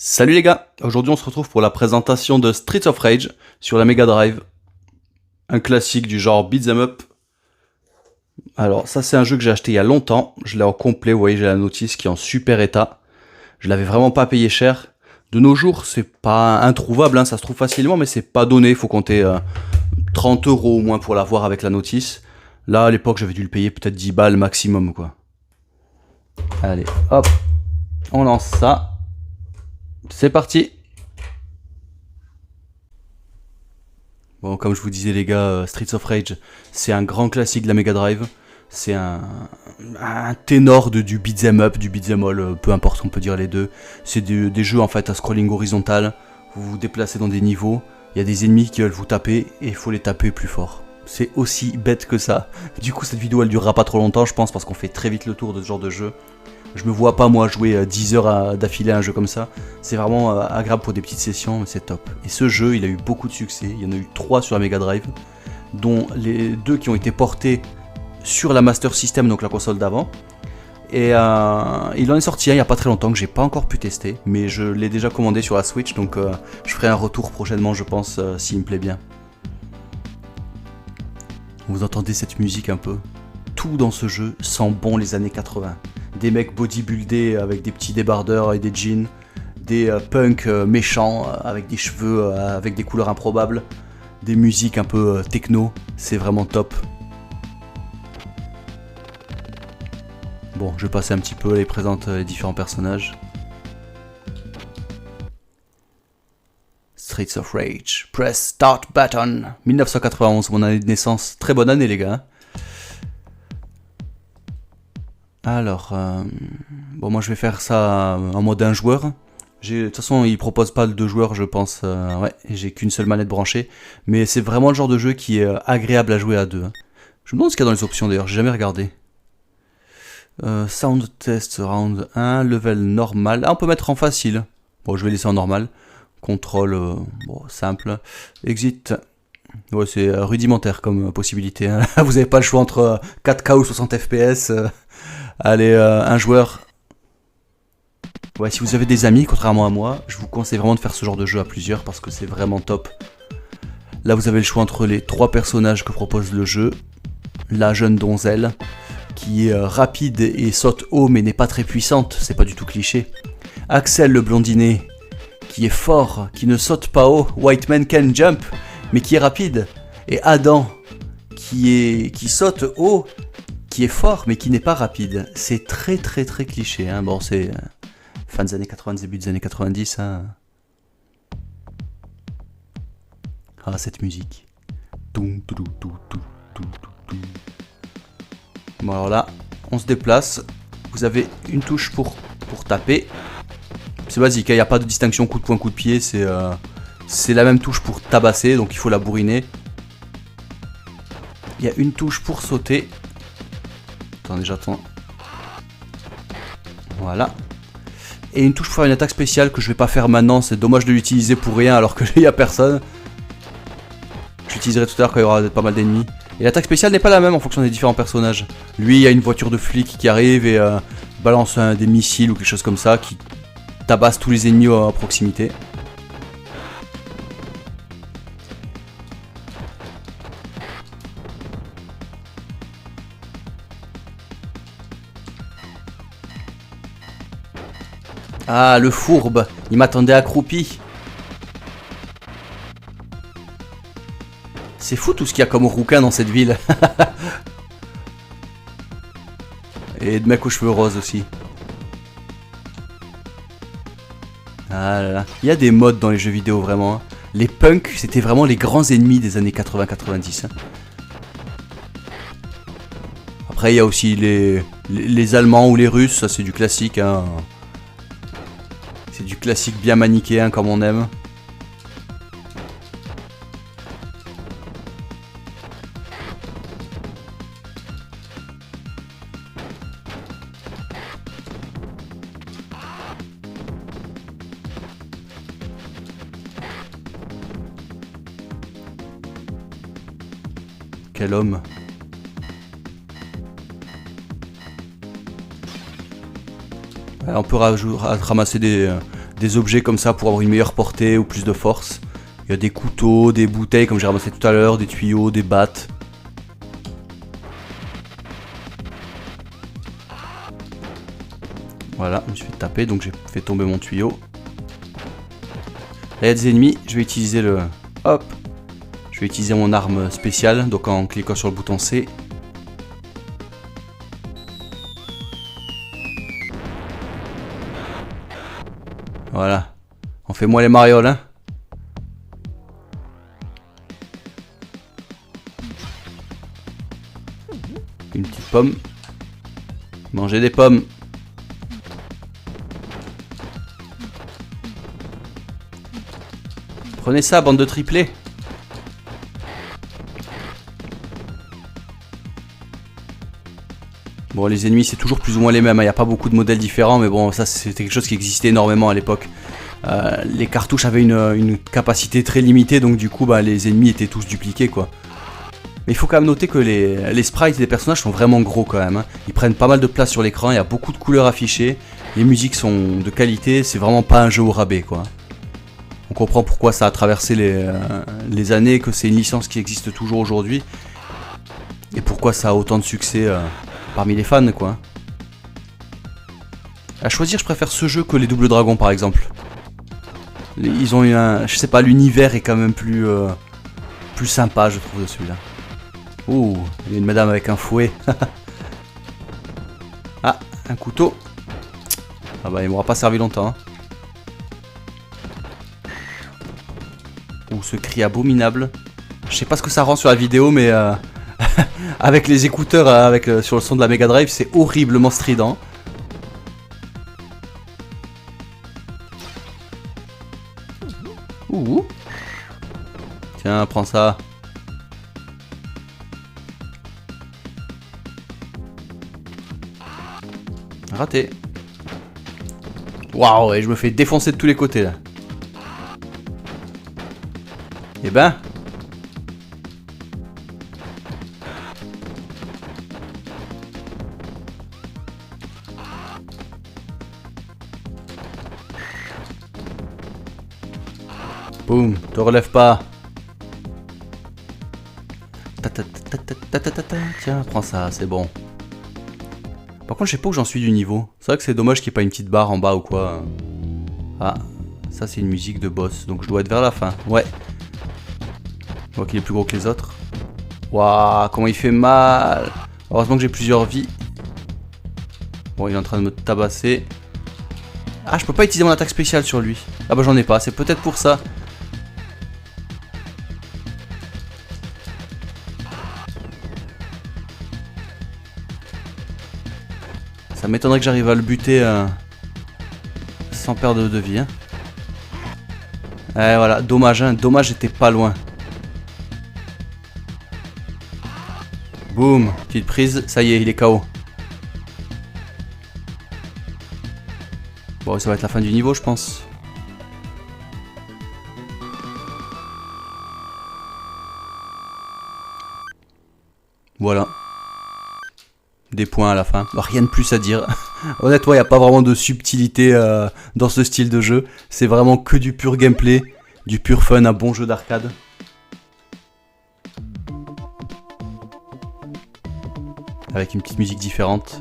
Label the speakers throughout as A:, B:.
A: Salut les gars, aujourd'hui on se retrouve pour la présentation de Streets of Rage sur la Mega Drive. Un classique du genre beat'em up. Alors ça c'est un jeu que j'ai acheté il y a longtemps, je l'ai en complet, vous voyez j'ai la notice qui est en super état. Je l'avais vraiment pas payé cher. De nos jours c'est pas introuvable, hein, ça se trouve facilement mais c'est pas donné, il faut compter 30 € au moins pour l'avoir avec la notice. Là à l'époque j'avais dû le payer peut-être 10 balles maximum quoi. Allez hop, on lance ça. C'est parti. Bon, comme je vous disais les gars, Streets of Rage, c'est un grand classique de la Mega Drive. C'est un ténor du beat'em up, du beat'em all, peu importe, on peut dire les deux. C'est des jeux en fait à scrolling horizontal. Vous vous déplacez dans des niveaux, il y a des ennemis qui veulent vous taper et il faut les taper plus fort. C'est aussi bête que ça. Du coup cette vidéo elle durera pas trop longtemps je pense parce qu'on fait très vite le tour de ce genre de jeu. Je me vois pas moi jouer 10 heures d'affilée à un jeu comme ça. C'est vraiment agréable pour des petites sessions, mais c'est top. Et ce jeu, il a eu beaucoup de succès. Il y en a eu 3 sur la Mega Drive, dont les 2 qui ont été portés sur la Master System, donc la console d'avant. Et il en est sorti un il y a pas très longtemps que j'ai pas encore pu tester, mais je l'ai déjà commandé sur la Switch, donc je ferai un retour prochainement, je pense, s'il me plaît bien. Vous entendez cette musique un peu? Tout dans ce jeu sent bon les années 80. Des mecs bodybuildés avec des petits débardeurs et des jeans, des punks méchants avec des cheveux avec des couleurs improbables, des musiques un peu techno, c'est vraiment top. Bon, je vais passer un petit peu, les présente les différents personnages. Streets of Rage, press start button, 1991, mon année de naissance, très bonne année les gars. Alors, bon moi je vais faire ça en mode un joueur. De toute façon il propose pas de 2 joueurs je pense, ouais, j'ai qu'une seule manette branchée. Mais c'est vraiment le genre de jeu qui est agréable à jouer à 2. Hein. Je me demande ce qu'il y a dans les options d'ailleurs, j'ai jamais regardé. Sound test round 1, level normal, ah on peut mettre en facile. Bon je vais laisser en normal. Contrôle, bon simple. Exit. Ouais c'est rudimentaire comme possibilité. Hein. Vous avez pas le choix entre 4K ou 60 FPS. Allez, un joueur. Ouais, si vous avez des amis, contrairement à moi, je vous conseille vraiment de faire ce genre de jeu à plusieurs parce que c'est vraiment top. Là, vous avez le choix entre les 3 personnages que propose le jeu. La jeune donzelle, qui est rapide et saute haut mais n'est pas très puissante, c'est pas du tout cliché. Axel le blondinet, qui est fort, qui ne saute pas haut, White Man Can Jump, mais qui est rapide. Et Adam, qui saute haut, qui est fort mais qui n'est pas rapide. C'est très cliché, hein. Bon c'est fin des années 80, début des années 90. Hein. Ah cette musique. Bon alors là, on se déplace. Vous avez une touche pour taper. C'est basique, il n'y a pas de distinction coup de poing, coup de pied. C'est la même touche pour tabasser, donc il faut la bourriner. Il y a une touche pour sauter. Attendez, j'attends. Voilà. Et une touche pour faire une attaque spéciale que je vais pas faire maintenant. C'est dommage de l'utiliser pour rien alors qu'il n'y a personne. Je l'utiliserai tout à l'heure quand il y aura pas mal d'ennemis. Et l'attaque spéciale n'est pas la même en fonction des différents personnages. Lui, il y a une voiture de flic qui arrive et balance des missiles ou quelque chose comme ça qui tabasse tous les ennemis à proximité. Ah, le fourbe, il m'attendait accroupi. C'est fou tout ce qu'il y a comme rouquin dans cette ville. Et de mecs aux cheveux roses aussi. Ah là là. Il y a des modes dans les jeux vidéo vraiment. Hein. Les punks, c'était vraiment les grands ennemis des années 80-90. Hein. Après, il y a aussi les Allemands ou les Russes, ça c'est du classique. Hein. C'est du classique bien manichéen comme on aime. Quel homme. On peut ramasser des des objets comme ça pour avoir une meilleure portée ou plus de force. Il y a des couteaux, des bouteilles comme j'ai ramassé tout à l'heure, des tuyaux, des battes. Voilà, je me suis fait taper, donc j'ai fait tomber mon tuyau. Là, il y a des ennemis, je vais utiliser le... Hop! Je vais utiliser mon arme spéciale, donc en cliquant sur le bouton C. Voilà. On fait moins les marioles, hein. Une petite pomme. Manger des pommes. Prenez ça, bande de triplés. Bon, les ennemis, c'est toujours plus ou moins les mêmes. Il n'y a pas beaucoup de modèles différents, mais bon, ça, c'était quelque chose qui existait énormément à l'époque. Les cartouches avaient une capacité très limitée, donc du coup, bah, les ennemis étaient tous dupliqués, quoi. Mais il faut quand même noter que les sprites des personnages sont vraiment gros, quand même, hein. Ils prennent pas mal de place sur l'écran, il y a beaucoup de couleurs affichées. Les musiques sont de qualité, c'est vraiment pas un jeu au rabais, quoi. On comprend pourquoi ça a traversé les années, que c'est une licence qui existe toujours aujourd'hui. Et pourquoi ça a autant de succès parmi les fans, quoi. À choisir, je préfère ce jeu que les Double Dragons, par exemple. Ils ont eu un... Je sais pas, l'univers est quand même plus sympa, je trouve, de celui-là. Ouh, il y a une madame avec un fouet. Ah, un couteau. Ah bah, il m'aura pas servi longtemps, hein. Ouh, ce cri abominable. Je sais pas ce que ça rend sur la vidéo, mais avec les écouteurs, sur le son de la Mega Drive, c'est horriblement strident. Ouh. Tiens, prends ça. Raté. Waouh, et je me fais défoncer de tous les côtés là. Eh ben. Boum, te relève pas. Tiens, prends ça, c'est bon. Par contre, je sais pas où j'en suis du niveau. C'est vrai que c'est dommage qu'il n'y ait pas une petite barre en bas ou quoi. Ah, ça c'est une musique de boss, donc je dois être vers la fin. Ouais. Je vois qu'il est plus gros que les autres. Waouh, comment il fait mal. Heureusement que j'ai plusieurs vies. Bon, il est en train de me tabasser. Ah, je peux pas utiliser mon attaque spéciale sur lui. Ah bah j'en ai pas, c'est peut-être pour ça. Ça m'étonnerait que j'arrive à le buter sans perdre de vie. Hein. Eh voilà, dommage, hein. Dommage, j'étais pas loin. Boum, petite prise, ça y est, il est KO. Bon, ça va être la fin du niveau, je pense. Voilà. Des points à la fin. Rien de plus à dire. Honnêtement, il n'y a pas vraiment de subtilité dans ce style de jeu. C'est vraiment que du pur gameplay, du pur fun, un bon jeu d'arcade. Avec une petite musique différente.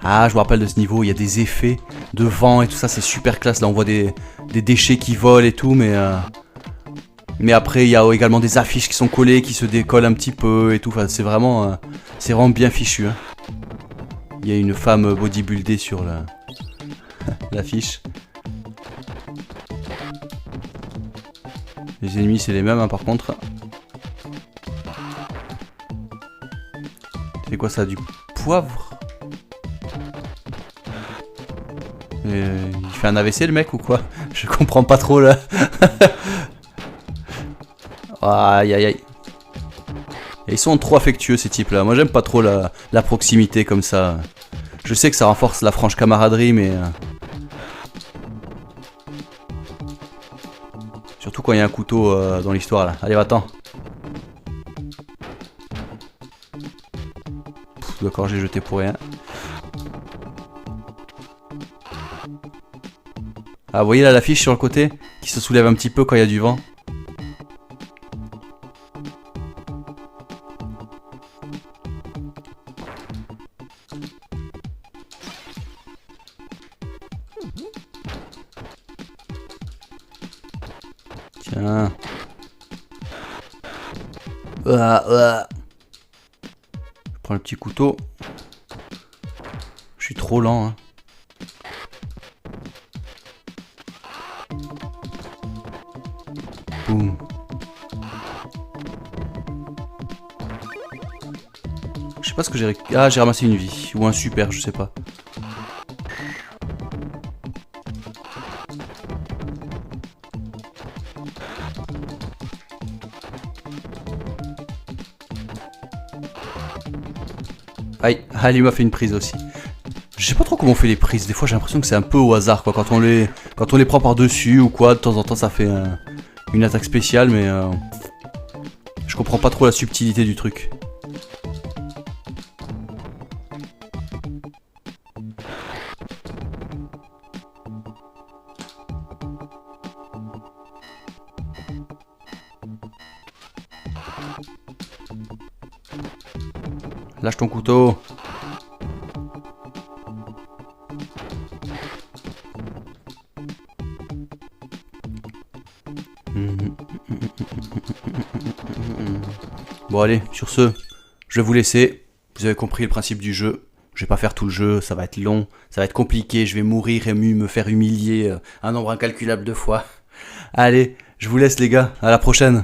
A: Ah, je me rappelle de ce niveau, il y a des effets de vent et tout ça, c'est super classe. Là, on voit des déchets qui volent et tout, mais après, il y a également des affiches qui sont collées, qui se décollent un petit peu et tout. Enfin, c'est vraiment bien fichu. Hein. Il y a une femme bodybuildée sur l'affiche. Les ennemis, c'est les mêmes, hein, par contre. C'est quoi ça, du poivre? Il fait un AVC le mec ou quoi? Je comprends pas trop là. Aïe aïe aïe. Et ils sont trop affectueux ces types là. Moi j'aime pas trop la proximité comme ça. Je sais que ça renforce la franche camaraderie mais... Surtout quand il y a un couteau dans l'histoire là. Allez va-t'en. D'accord, j'ai jeté pour rien. Ah, vous voyez là l'affiche sur le côté qui se soulève un petit peu quand il y a du vent. Tiens. Je prends le petit couteau. Je suis trop lent, hein. Boum. Je sais pas ce que j'ai... Ah, j'ai ramassé une vie. Ou un super, je sais pas. Aïe, allez, il m'a fait une prise aussi. Je sais pas trop comment on fait les prises. Des fois, j'ai l'impression que c'est un peu au hasard, quoi. Quand on les prend par-dessus ou quoi, de temps en temps, ça fait une attaque spéciale, mais je comprends pas trop la subtilité du truc. Lâche ton couteau. Bon allez, sur ce, je vais vous laisser. Vous avez compris le principe du jeu. Je vais pas faire tout le jeu, ça va être long, ça va être compliqué, je vais mourir et me faire humilier un nombre incalculable de fois. Allez, je vous laisse les gars, à la prochaine.